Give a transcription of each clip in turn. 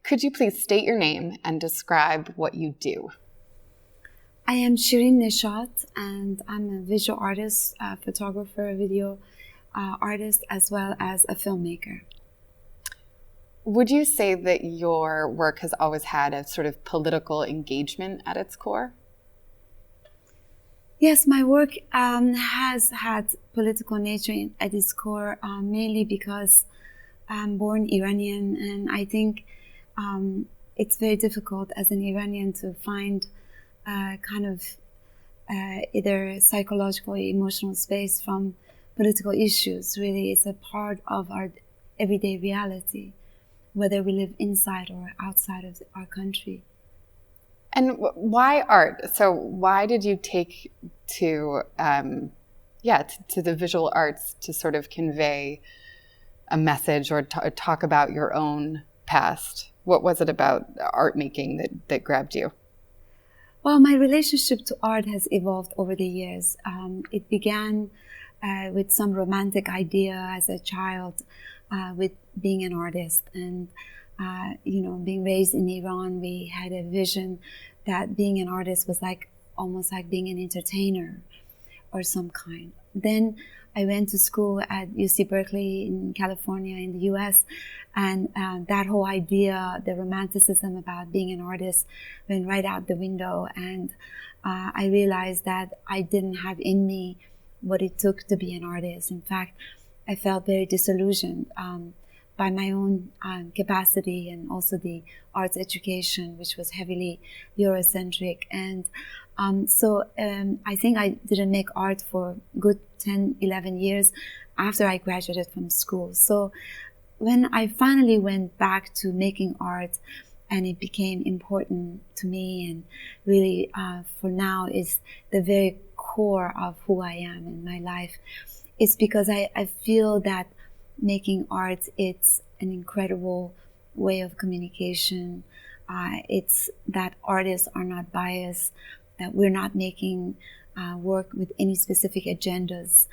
Could you please state your name and describe what you do? I am Shirin Neshat, and I'm a visual artist, photographer, video artist, as well as a filmmaker. Would you say that your work has always had a sort of political engagement at its core? Yes, my work has had political nature at its core, mainly because I'm born Iranian, and I think it's very difficult as an Iranian to find either psychological or emotional space from political issues. Really, it's a part of our everyday reality, whether we live inside or outside of our country. And why art? So why did you take to the visual arts to sort of convey a message or talk about your own past? What was it about art making that grabbed you? Well, my relationship to art has evolved over the years. It began with some romantic idea as a child with being an artist. And, being raised in Iran, we had a vision that being an artist was almost like being an entertainer or some kind. Then I went to school at UC Berkeley in California in the US, and that whole idea, the romanticism about being an artist, went right out the window. And I realized that I didn't have in me what it took to be an artist. In fact, I felt very disillusioned by my own capacity, and also the arts education, which was heavily Eurocentric. And so I think I didn't make art for good 10, 11 years after I graduated from school. So when I finally went back to making art, and it became important to me, and really for now is the very core of who I am in my life, it's because I feel that making art, it's an incredible way of communication. It's that artists are not biased, that we're not making work with any specific agendas.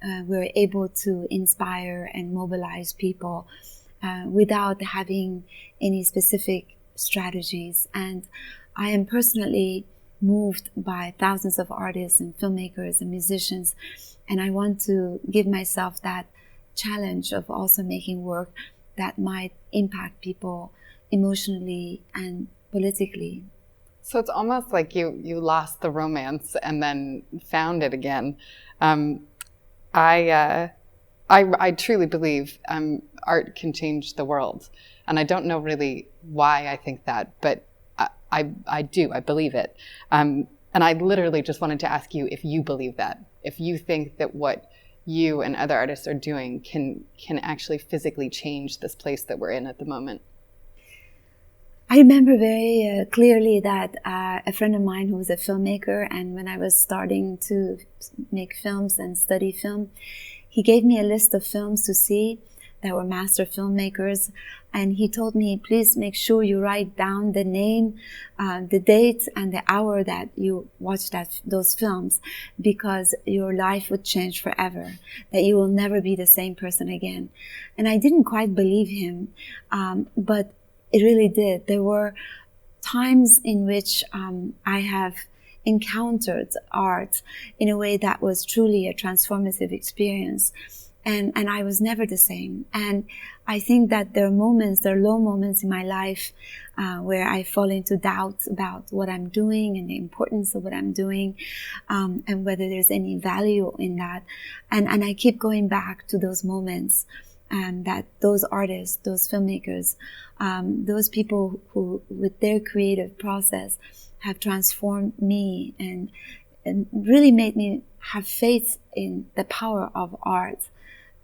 We're able to inspire and mobilize people without having any specific strategies. And I am personally moved by thousands of artists and filmmakers and musicians, and I want to give myself that challenge of also making work that might impact people emotionally and politically. So it's almost like you lost the romance and then found it again. I truly believe art can change the world, and I don't know really why I think that, but I do. I believe it, and I literally just wanted to ask you if you believe that, if you think that what you and other artists are doing can actually physically change this place that we're in at the moment. I remember very clearly that a friend of mine who was a filmmaker, and when I was starting to make films and study film, he gave me a list of films to see that were master filmmakers, and he told me, please make sure you write down the name, the date, and the hour that you watched those films, because your life would change forever, that you will never be the same person again. And I didn't quite believe him, but it really did. There were times in which I have encountered art in a way that was truly a transformative experience. And I was never the same. And I think that there are low moments in my life where I fall into doubt about what I'm doing and the importance of what I'm doing, and whether there's any value in that. And I keep going back to those moments, and that those artists, those filmmakers, those people who, with their creative process, have transformed me and really made me have faith in the power of art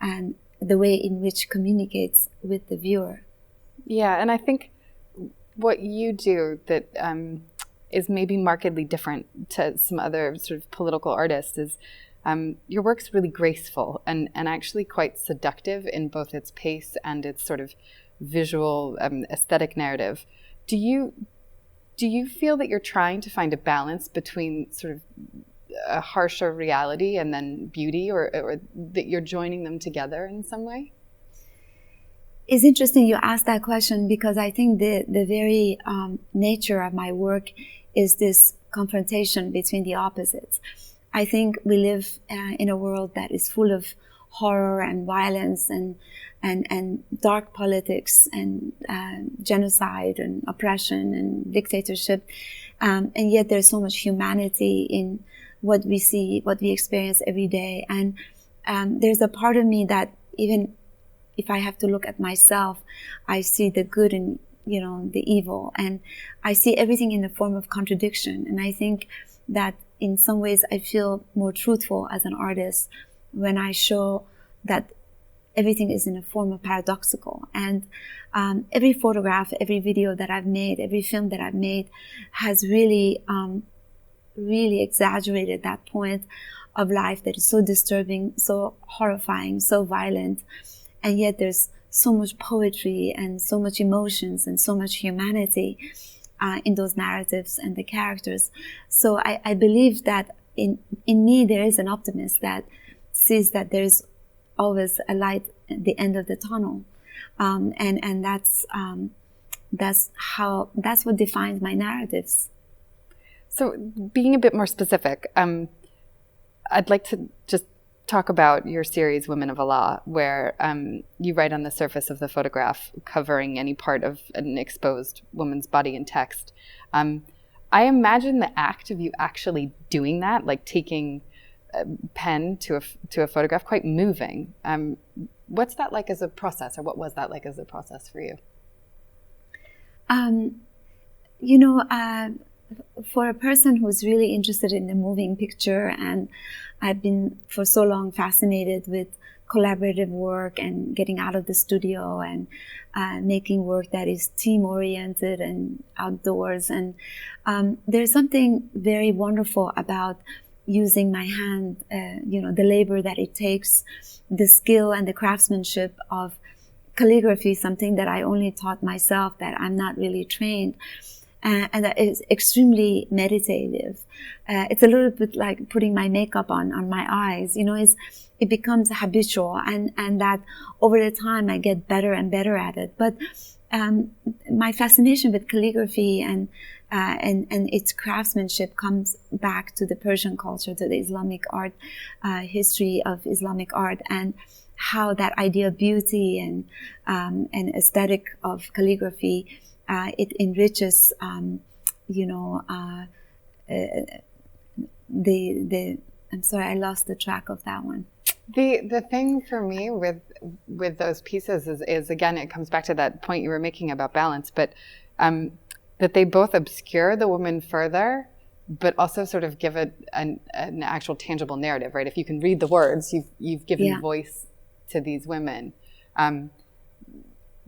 and the way in which communicates with the viewer. Yeah, and I think what you do that is maybe markedly different to some other sort of political artists is your work's really graceful and actually quite seductive in both its pace and its sort of visual aesthetic narrative. Do you feel that you're trying to find a balance between sort of a harsher reality and then beauty, or that you're joining them together in some way? It's interesting you asked that question, because I think the very nature of my work is this confrontation between the opposites. I think we live in a world that is full of horror and violence and dark politics and genocide and oppression and dictatorship, and yet there's so much humanity in what we see, what we experience every day. And there's a part of me that, even if I have to look at myself, I see the good and, you know, the evil, and I see everything in the form of contradiction. And I think that in some ways I feel more truthful as an artist when I show that everything is in a form of paradoxical. And every photograph, every video that I've made, every film that I've made has really exaggerated that point of life that is so disturbing, so horrifying, so violent. And yet there's so much poetry and so much emotions and so much humanity in those narratives and the characters. So I believe that in me there is an optimist that sees that there's always a light at the end of the tunnel, and that's what defines my narratives. So, being a bit more specific, I'd like to just talk about your series Women of Allah, where you write on the surface of the photograph covering any part of an exposed woman's body in text. I imagine the act of you actually doing that, like taking a pen to a photograph, quite moving. What's that like as a process, or what was that like as a process for you? For a person who's really interested in the moving picture, and I've been for so long fascinated with collaborative work and getting out of the studio and making work that is team-oriented and outdoors. And there's something very wonderful about using my hand, the labor that it takes, the skill and the craftsmanship of calligraphy, something that I only taught myself, that I'm not really trained. And that is extremely meditative. It's a little bit like putting my makeup on my eyes. It becomes habitual, and that over the time I get better and better at it. But my fascination with calligraphy and its craftsmanship comes back to the Persian culture, to the Islamic art, history of Islamic art, and how that idea of beauty and aesthetic of calligraphy, it enriches, I'm sorry, I lost the track of that one. The thing for me with those pieces is again, it comes back to that point you were making about balance, but that they both obscure the woman further, but also sort of give it an actual tangible narrative, right? If you can read the words, you've given voice to these women.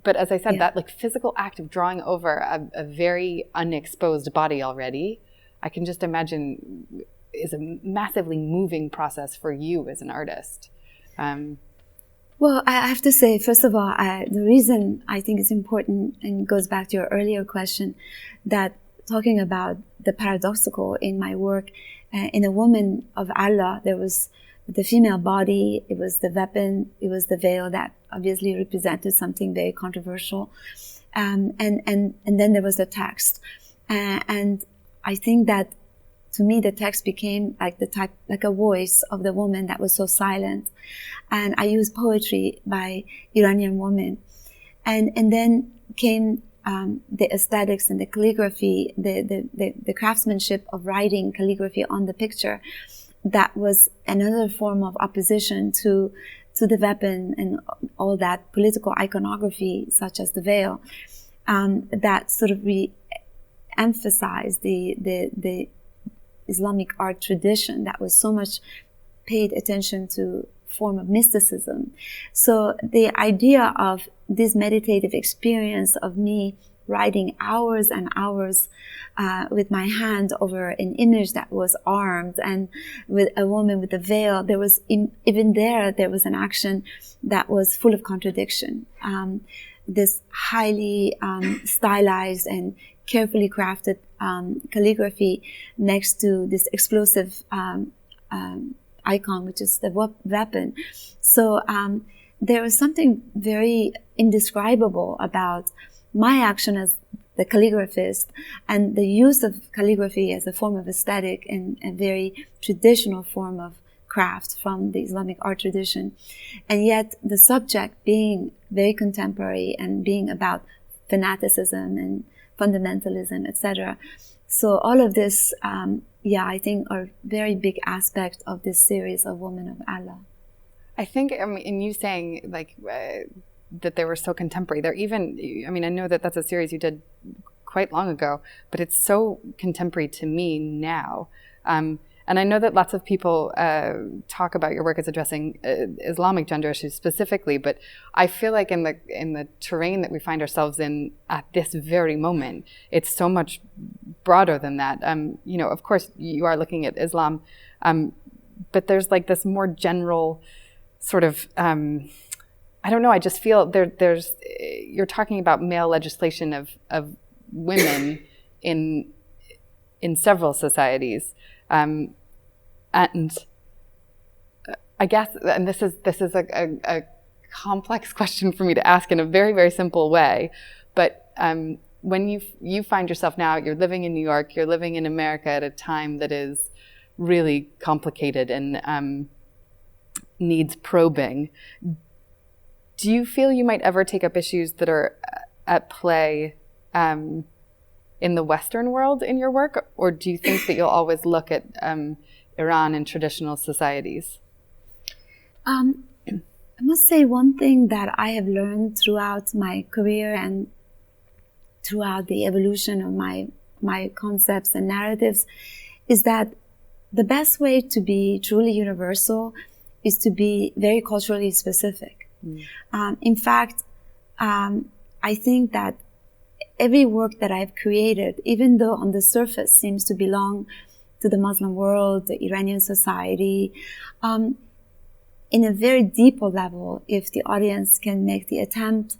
But as I said, that like physical act of drawing over a very unexposed body already, I can just imagine is a massively moving process for you as an artist. Well, I have to say, first of all, the reason I think it's important, and goes back to your earlier question, that talking about the paradoxical in my work, in a Woman of Allah, there was the female body, it was the weapon, it was the veil that obviously represented something very controversial, and then there was the text, and I think that to me the text became like a voice of the woman that was so silent, and I used poetry by Iranian women, and then came the aesthetics and the calligraphy, the craftsmanship of writing calligraphy on the picture. That was another form of opposition to the weapon and all that political iconography, such as the veil, that sort of re-emphasized the Islamic art tradition that was so much paid attention to form of mysticism. So the idea of this meditative experience of me writing hours and hours with my hand over an image that was armed and with a woman with a veil, there was there was an action that was full of contradiction. This highly stylized and carefully crafted calligraphy next to this explosive icon, which is the weapon. So there was something very indescribable about my action as the calligraphist and the use of calligraphy as a form of aesthetic and a very traditional form of craft from the Islamic art tradition. And yet the subject being very contemporary and being about fanaticism and fundamentalism, etc. So all of this, I think are very big aspects of this series of Women of Allah. I think, in you saying that they were so contemporary, they're even, I know that that's a series you did quite long ago, but it's so contemporary to me now. And I know that lots of people talk about your work as addressing Islamic gender issues specifically, but I feel like in the terrain that we find ourselves in at this very moment, it's so much broader than that. Of course, you are looking at Islam, but there's like this more general sort of, I don't know, I just feel you're talking about male legislation of women in several societies. And I guess, and this is a complex question for me to ask in a very, very simple way, but when you find yourself now, you're living in New York, you're living in America at a time that is really complicated and needs probing. Do you feel you might ever take up issues that are at play in the Western world in your work, or do you think that you'll always look at Iran and traditional societies? I must say one thing that I have learned throughout my career and throughout the evolution of my concepts and narratives is that the best way to be truly universal is to be very culturally specific. In fact, I think that every work that I've created, even though on the surface seems to belong to the Muslim world, the Iranian society, in a very deeper level, if the audience can make the attempt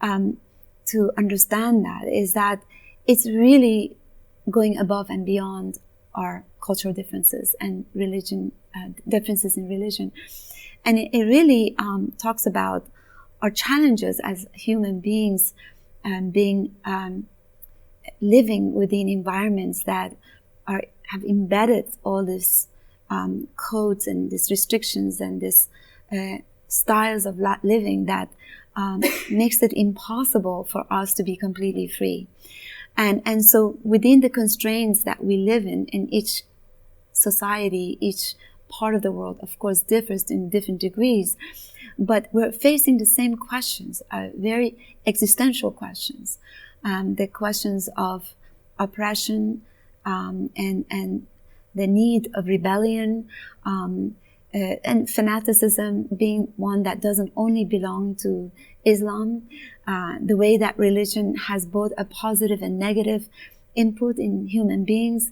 to understand that, is that it's really going above and beyond our cultural differences and religion, differences in religion. And it really talks about our challenges as human beings and living within environments that have embedded all these codes and these restrictions and these styles of living that makes it impossible for us to be completely free. And so within the constraints that we live in each society, each part of the world, of course, differs in different degrees, but we're facing the same questions, very existential questions, the questions of oppression and the need of rebellion, and fanaticism being one that doesn't only belong to Islam, the way that religion has both a positive and negative input in human beings,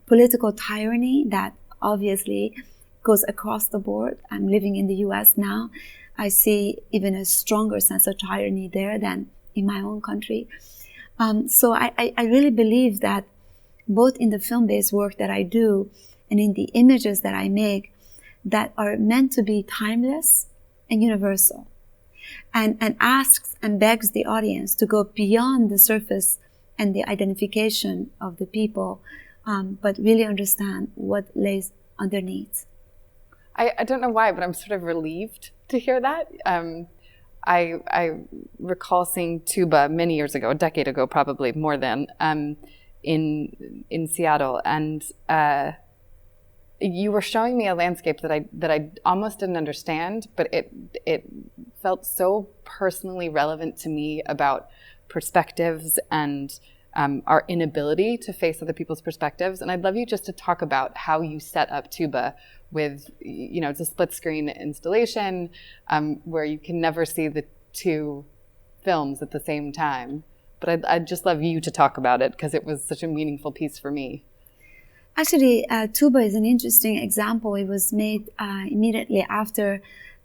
political tyranny that obviously goes across the board. I'm living in the US now. I see even a stronger sense of tyranny there than in my own country. So I really believe that both in the film-based work that I do and in the images that I make that are meant to be timeless and universal and asks and begs the audience to go beyond the surface and the identification of the people, but really understand what lays underneath. I don't know why, but I'm sort of relieved to hear that. I recall seeing Tuba many years ago, a decade ago, probably more than, in Seattle, and you were showing me a landscape that I almost didn't understand, but it felt so personally relevant to me about perspectives and our inability to face other people's perspectives. And I'd love you just to talk about how you set up Tuba with, it's a split screen installation where you can never see the two films at the same time. But I'd just love you to talk about it because it was such a meaningful piece for me. Actually, Tuba is an interesting example. It was made immediately after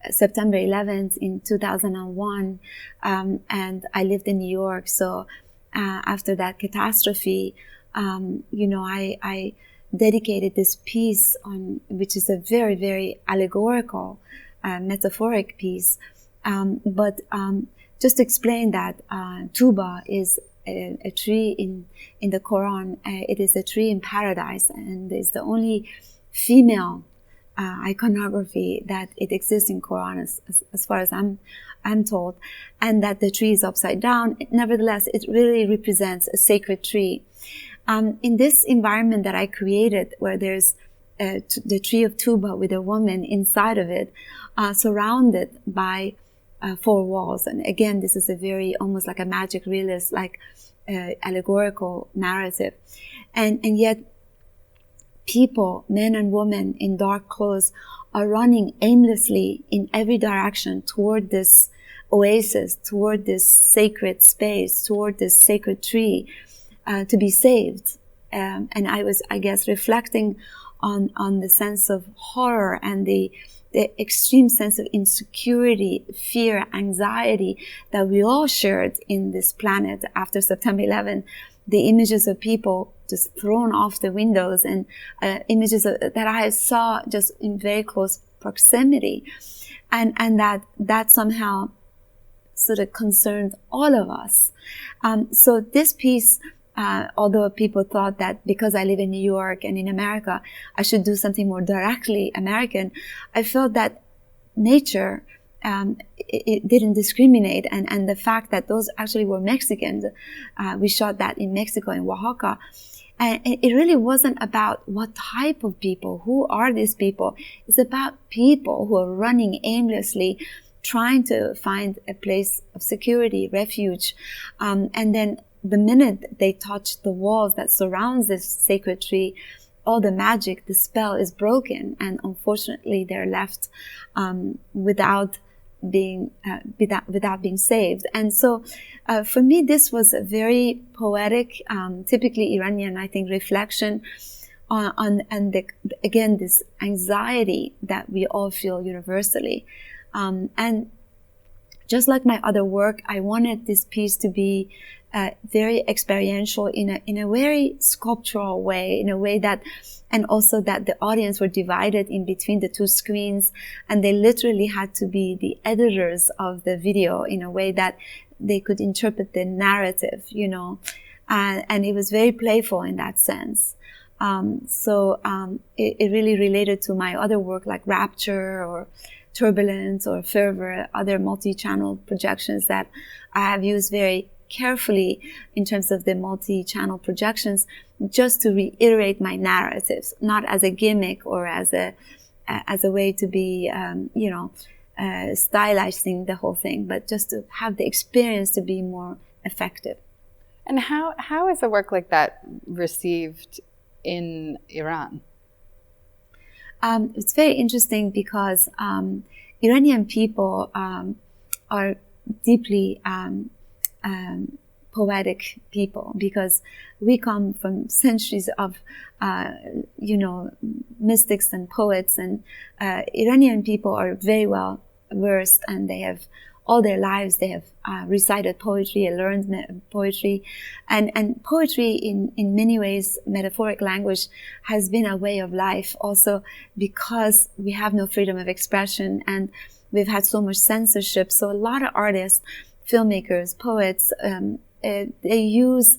September 11th in 2001, and I lived in New York. So after that catastrophe, I dedicated this piece which is a very, very allegorical metaphoric piece. But just to explain that Tuba is a tree in the Quran. It is a tree in paradise, and it's the only female iconography that it exists in Quran, as far as I'm told, and that the tree is upside down. Nevertheless, it really represents a sacred tree. In this environment that I created, where there's the tree of Tuba with a woman inside of it, surrounded by four walls. And again, this is a very, almost like a magic realist, like allegorical narrative. And yet people, men and women in dark clothes, are running aimlessly in every direction toward this oasis, toward this sacred space, toward this sacred tree, to be saved. And I was, I guess, reflecting on the sense of horror and the extreme sense of insecurity, fear, anxiety that we all shared in this planet after September 11. The images of people just thrown off the windows, and images that I saw just in very close proximity, and that somehow sort of concerned all of us. So this piece, although people thought that because I live in New York and in America, I should do something more directly American, I felt that nature, it didn't discriminate, and the fact that those actually were Mexicans, we shot that in Mexico, in Oaxaca, and it really wasn't about what type of people, who are these people. It's about people who are running aimlessly, trying to find a place of security, refuge, and then the minute they touch the walls that surrounds this sacred tree, all the magic, the spell is broken, and unfortunately they're left without being saved. And so for me, this was a very poetic, typically Iranian, I think, reflection on again, this anxiety that we all feel universally. And just like my other work, I wanted this piece to be very experiential in a very sculptural way, in a way that, and also that the audience were divided in between the two screens, and they literally had to be the editors of the video in a way that they could interpret the narrative, you know, and it was very playful in that sense. It really related to my other work like Rapture or Turbulence or Fervor, other multi-channel projections that I have used very carefully in terms of the multi-channel projections, just to reiterate my narratives, not as a gimmick or as a way to be, stylizing the whole thing, but just to have the experience to be more effective. And how is a work like that received in Iran? It's very interesting because Iranian people are deeply poetic people, because we come from centuries of mystics and poets, and Iranian people are very well versed, and they have all their lives they have recited poetry and learned poetry, and poetry in many ways, metaphoric language, has been a way of life also, because we have no freedom of expression and we've had so much censorship. So a lot of artists, filmmakers, poets, they use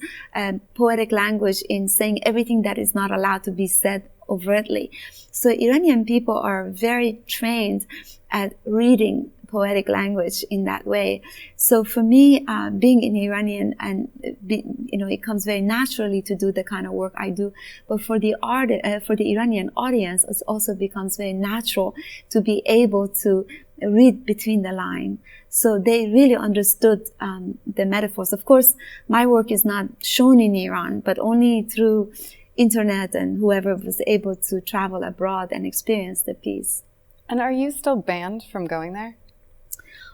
poetic language in saying everything that is not allowed to be said overtly. So Iranian people are very trained at reading poetic language in that way. So for me, being an Iranian, and it comes very naturally to do the kind of work I do. But for the Iranian audience, it also becomes very natural to be able to read between the lines. So they really understood the metaphors. Of course, my work is not shown in Iran, but only through internet and whoever was able to travel abroad and experience the piece. And are you still banned from going there?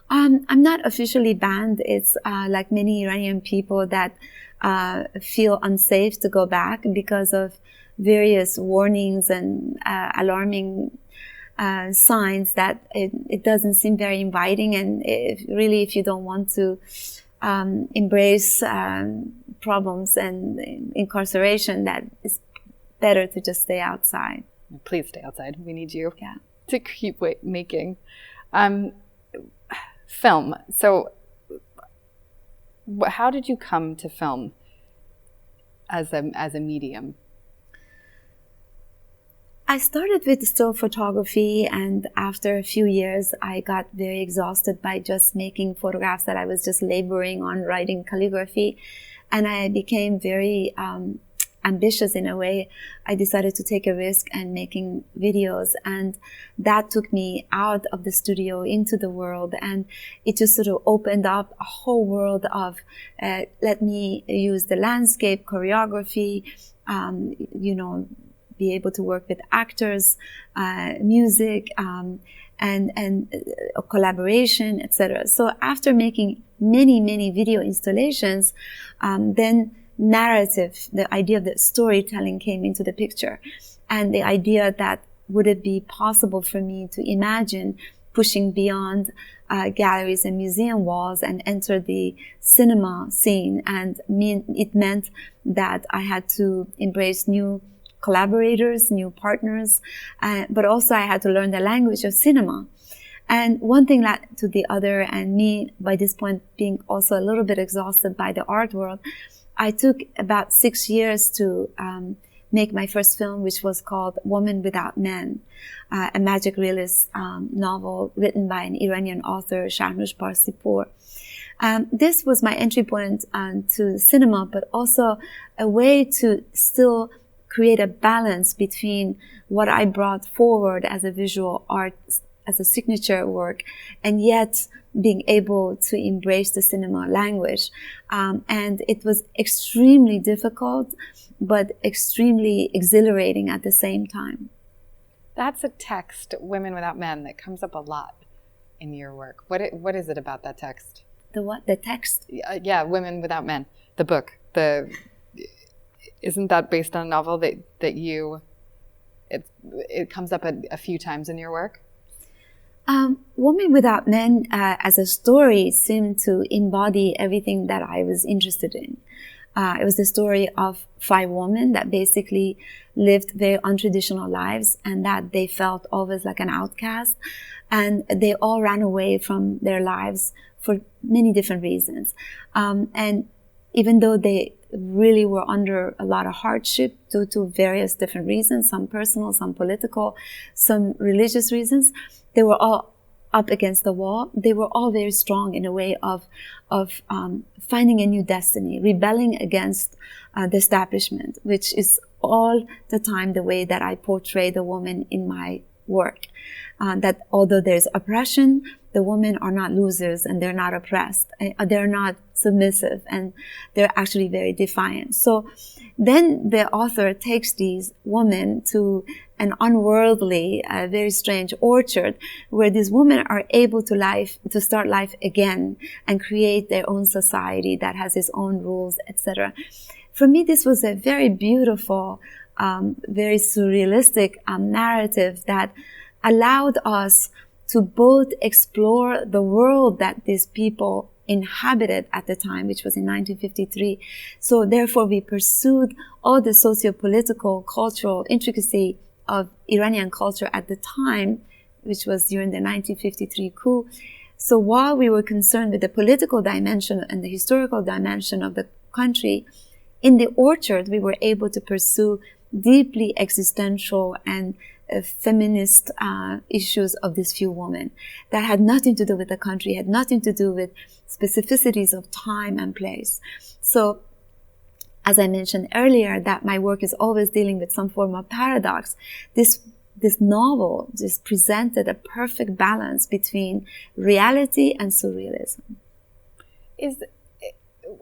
I'm not officially banned. It's like many Iranian people that feel unsafe to go back because of various warnings and alarming signs that it doesn't seem very inviting, and if you don't want to embrace problems and incarceration, that it's better to just stay outside. Please stay outside. We need you to keep making. Film. So how did you come to film as a medium? I started with still photography, and after a few years, I got very exhausted by just making photographs that I was just laboring on writing calligraphy. And I became very ambitious in a way. I decided to take a risk and making videos, and that took me out of the studio into the world, and it just sort of opened up a whole world of let me use the landscape, choreography, be able to work with actors, music, and collaboration, etc. So after making many video installations, then narrative, the idea of the storytelling came into the picture, and the idea that would it be possible for me to imagine pushing beyond galleries and museum walls and enter the cinema scene, and it meant that I had to embrace new collaborators, new partners, but also I had to learn the language of cinema. And one thing led to the other, and me, by this point, being also a little bit exhausted by the art world, I took about 6 years to make my first film, which was called Woman Without Men, a magic realist novel written by an Iranian author, Shahrnush Barsipur. This was my entry point to cinema, but also a way to still create a balance between what I brought forward as a visual art, as a signature work, and yet being able to embrace the cinema language. And it was extremely difficult, but extremely exhilarating at the same time. That's a text, Women Without Men, that comes up a lot in your work. What is it about that text? The what? The text? Yeah, Women Without Men, the book. Isn't that based on a novel that you, it comes up a few times in your work? Woman Without Men as a story seemed to embody everything that I was interested in. It was the story of 5 women that basically lived very untraditional lives, and that they felt always like an outcast, and they all ran away from their lives for many different reasons. And even though they really were under a lot of hardship due to various different reasons, some personal, some political, some religious reasons, they were all up against the wall. They were all very strong in a way of finding a new destiny, rebelling against the establishment, which is all the time the way that I portray the woman in my work. That although there's oppression, the women are not losers, and they're not oppressed. They're not submissive, and they're actually very defiant. So then the author takes these women to an unworldly, very strange orchard where these women are able to start life again and create their own society that has its own rules, etc. For me, this was a very beautiful, very surrealistic narrative that allowed us to both explore the world that these people inhabited at the time, which was in 1953. So therefore, we pursued all the socio-political, cultural intricacy of Iranian culture at the time, which was during the 1953 coup. So while we were concerned with the political dimension and the historical dimension of the country, in the orchard, we were able to pursue deeply existential and feminist issues of these few women that had nothing to do with the country, had nothing to do with specificities of time and place. So, as I mentioned earlier, that my work is always dealing with some form of paradox. This novel just presented a perfect balance between reality and surrealism.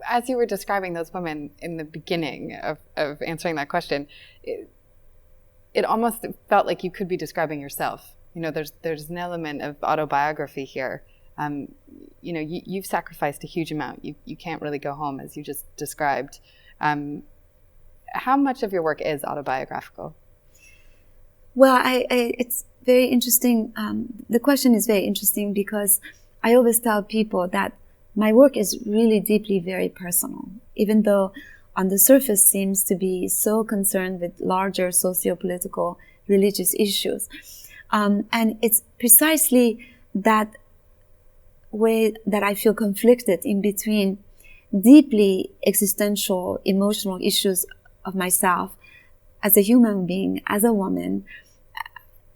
As you were describing those women in the beginning of answering that question, it almost felt like you could be describing yourself. You know, there's an element of autobiography here. You've sacrificed a huge amount. You can't really go home, as you just described. How much of your work is autobiographical? Well, it's very interesting. The question is very interesting because I always tell people that my work is really deeply very personal, even though on the surface seems to be so concerned with larger socio-political religious issues. And it's precisely that way that I feel conflicted in between deeply existential, emotional issues of myself as a human being, as a woman,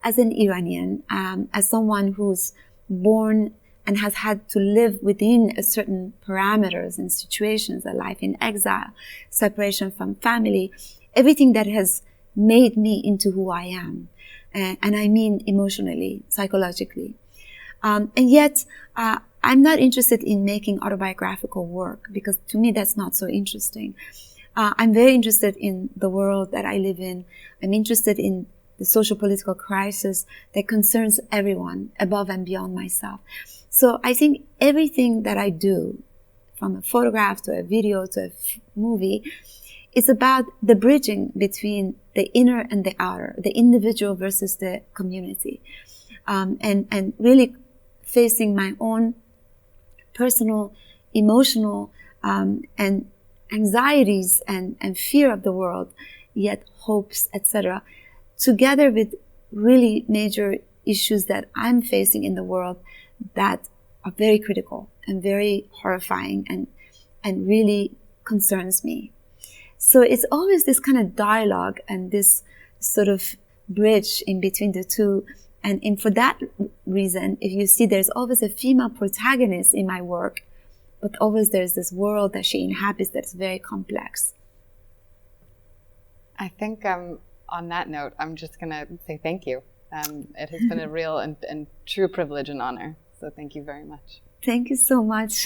as an Iranian, as someone who's born and has had to live within a certain parameters and situations, a life in exile, separation from family, everything that has made me into who I am. And I mean emotionally, psychologically. And yet, I'm not interested in making autobiographical work because to me that's not so interesting. I'm very interested in the world that I live in. I'm interested in the social political crisis that concerns everyone above and beyond myself. So I think everything that I do, from a photograph to a video to a movie, is about the bridging between the inner and the outer, the individual versus the community, and really facing my own personal, emotional, and anxieties and fear of the world, yet hopes, etc., together with really major issues that I'm facing in the world that are very critical and very horrifying and really concerns me. So it's always this kind of dialogue and this sort of bridge in between the two. And for that reason, if you see, there's always a female protagonist in my work, but always there's this world that she inhabits that's very complex. I think on that note, I'm just going to say thank you. It has been a real and true privilege and honor. So thank you very much. Thank you so much.